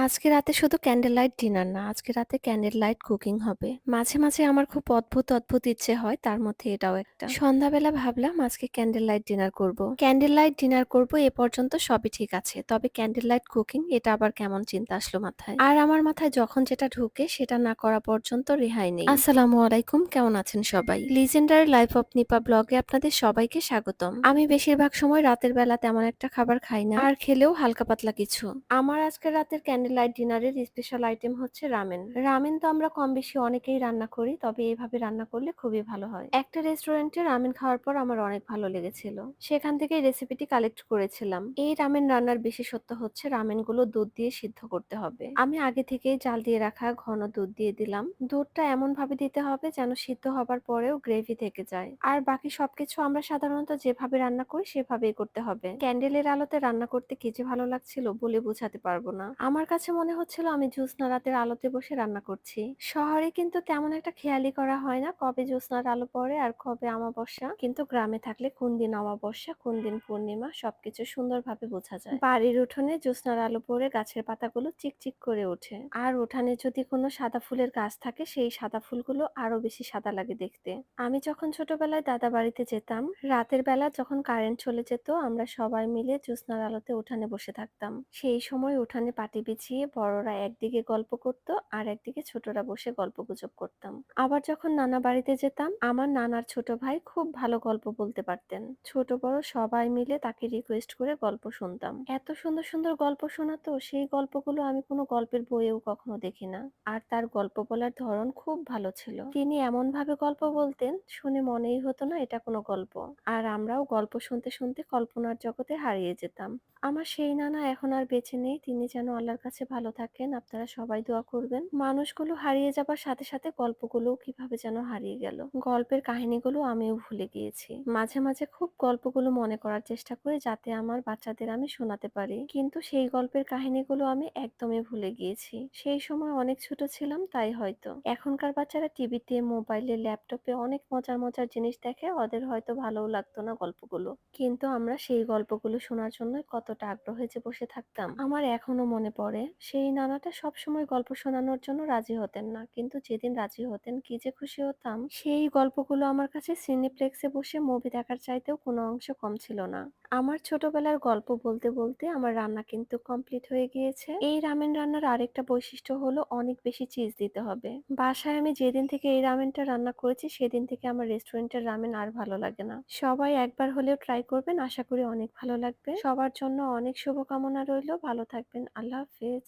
আজকে রাতে শুধু ক্যান্ডেল লাইট ডিনার না, আজকে রাতে ক্যান্ডেল লাইট কুকিং হবে। মাঝে, মাঝে আমার খুব অদ্ভুত ইচ্ছে হয়, তার মধ্যে এটাও একটা। সন্ধ্যাবেলা ভাবলাম আজকে ক্যান্ডেল লাইট ডিনার করব। ক্যান্ডেল লাইট ডিনার করব এ পর্যন্ত সবই ঠিক আছে। তবে ক্যান্ডেল লাইট কুকিং এটা আবার কেমন চিন্তা আসলো মাথায়। আর আমার মাথায় যখন যেটা ঢুকে সেটা না করা পর্যন্ত রেহাই নেই। আসসালামু আলাইকুম, কেমন আছেন সবাই? লিজেন্ডারি লাইফ অফ নিপা ব্লগে আপনাদের সবাইকে স্বাগতম। আমি বেশিরভাগ সময় রাতের বেলা তেমন একটা খাবার খাই না, আর খেলেও হালকা পাতলা কিছু। আমার আজকে রাতের ক্যান্ডেল লাইট ডিনারের স্পেশাল আইটেম হচ্ছে রামেন। রামেন তো আমরা কম বেশি অনেকেই রান্না করি, তবে এইভাবে রান্না করলে খুবই ভালো হয়। একটা রেস্টুরেন্টে রামেন খাওয়ার পর আমার অনেক ভালো লেগেছিল, সেখান থেকে রেসিপিটি কালেক্ট করেছিলাম। এই রামেন রান্নার বিশেষত্ব হচ্ছে রামেন গুলো দুধ দিয়ে সিদ্ধ করতে হবে। আমি আগে থেকেই জাল দিয়ে রাখা ঘন দুধ দিয়ে দিলাম। দুধটা এমন ভাবে দিতে হবে যেন সিদ্ধ হবার পরেও গ্রেভি থেকে যায়। আর বাকি সবকিছু আমরা সাধারণত যেভাবে রান্না করি সেভাবেই করতে হবে। ক্যান্ডেলের আলোতে রান্না করতে কি যে ভালো লাগছিল বলে বোঝাতে পারবো না। আমার কাছে মনে হচ্ছিল আমি জ্যোৎস্না রাতের আলোতে বসে রান্না করছি। শহরে কিন্তু তেমন একটা খেয়ালই করা হয় না কবে জ্যোৎস্নার আলো পড়ে আর কবে অমাবস্যা, কিন্তু গ্রামে থাকলে কোন দিন অমাবস্যা কোন দিন পূর্ণিমা সবকিছু সুন্দরভাবে বোঝা যায়। বাড়ির উঠোনে জ্যোৎস্নার আলো পড়ে গাছের পাতাগুলো চিকচিক করে ওঠে, আর উঠানে যদি কোনো সাদা ফুলের গাছ থাকে সেই সাদা ফুলগুলো আরো বেশি সাদা লাগে দেখতে। আমি যখন ছোটবেলায় দাদা বাড়িতে যেতাম, রাতের বেলা যখন কারেন্ট চলে যেত আমরা সবাই মিলে জ্যোৎস্নার আলোতে উঠানে বসে থাকতাম। সেই সময় উঠানে পাটি বিছিয়ে বড়রা একদিকে গল্প করত আর একদিকে ছোটরা বসে গল্পগুজব করতাম। আবার যখন নানা বাড়িতে যেতাম, আমার নানার ছোট ভাই খুব ভালো গল্প বলতে পারতেন। ছোট বড় সবাই মিলে তাকে রিকোয়েস্ট করে গল্প শুনতাম। এত সুন্দর সুন্দর গল্প শোনাতো, সেই গল্পগুলো আমি কোনো গল্পের বইয়েও কখনো দেখি না। আর তার গল্প বলার ধরন খুব ভালো ছিল। তিনি এমন ভাবে গল্প বলতেন, শুনে মনেই হতো না এটা কোনো গল্প। আর আমরাও গল্প শুনতে শুনতে কল্পনার জগতে হারিয়ে যেতাম। আমার সেই নানা এখন আর বেঁচে নেই, তিনি যেন আল্লাহর কাছে ভালো থাকেন। আপনারা সবাই দোয়া করবেন। মানুষগুলো হারিয়ে যাবার সাথে সাথে গল্পগুলোও কিভাবে যেন হারিয়ে গেল। গল্পের কাহিনীগুলো আমিও ভুলে গিয়েছি। মাঝে মাঝে খুব গল্পগুলো মনে করার চেষ্টা করি যাতে আমার বাচ্চাদের আমি শোনাতে পারি, কিন্তু সেই গল্পের কাহিনীগুলো আমি একদমই ভুলে গিয়েছি। সেই সময় অনেক ছোট ছিলাম, তাই হয়তো। এখনকার বাচ্চারা টিভিতে, মোবাইলে, ল্যাপটপে অনেক মজার মজার জিনিস দেখে, ওদের হয়তো ভালোও লাগতো না গল্পগুলো, কিন্তু আমরা সেই গল্পগুলো শোনার জন্য কতটা আগ্রহ হয়েছে বসে থাকতাম। আমার এখনো মনে পড়ে সেই নানাটা সব সময় গল্প শোনানোর জন্য রাজি হতেন না, কিন্তু যেদিন রাজি হতেন কি যে খুশি হতাম। সেই গল্পগুলো আমার কাছে সিনেপ্লেক্সে বসে মুভি দেখার চাইতেও কোনো অংশ কম ছিল না। আমার ছোটবেলার গল্প বলতে বলতে আমার রান্না কিন্তু কমপ্লিট হয়ে গিয়েছে। এই রামেন রান্নার আরেকটা বৈশিষ্ট্য হলো অনেক বেশি চিজ দিতে হবে। বাসায় আমি যেদিন থেকে এই রামেনটা রান্না করেছি সেদিন থেকে আমার রেস্টুরেন্টের রামেন আর ভালো লাগে না। সবাই একবার হলেও ট্রাই করবেন, আশা করি অনেক ভালো লাগবে। সবার জন্য অনেক শুভকামনা রইলো, ভালো থাকবেন, আল্লাহ হাফেজ।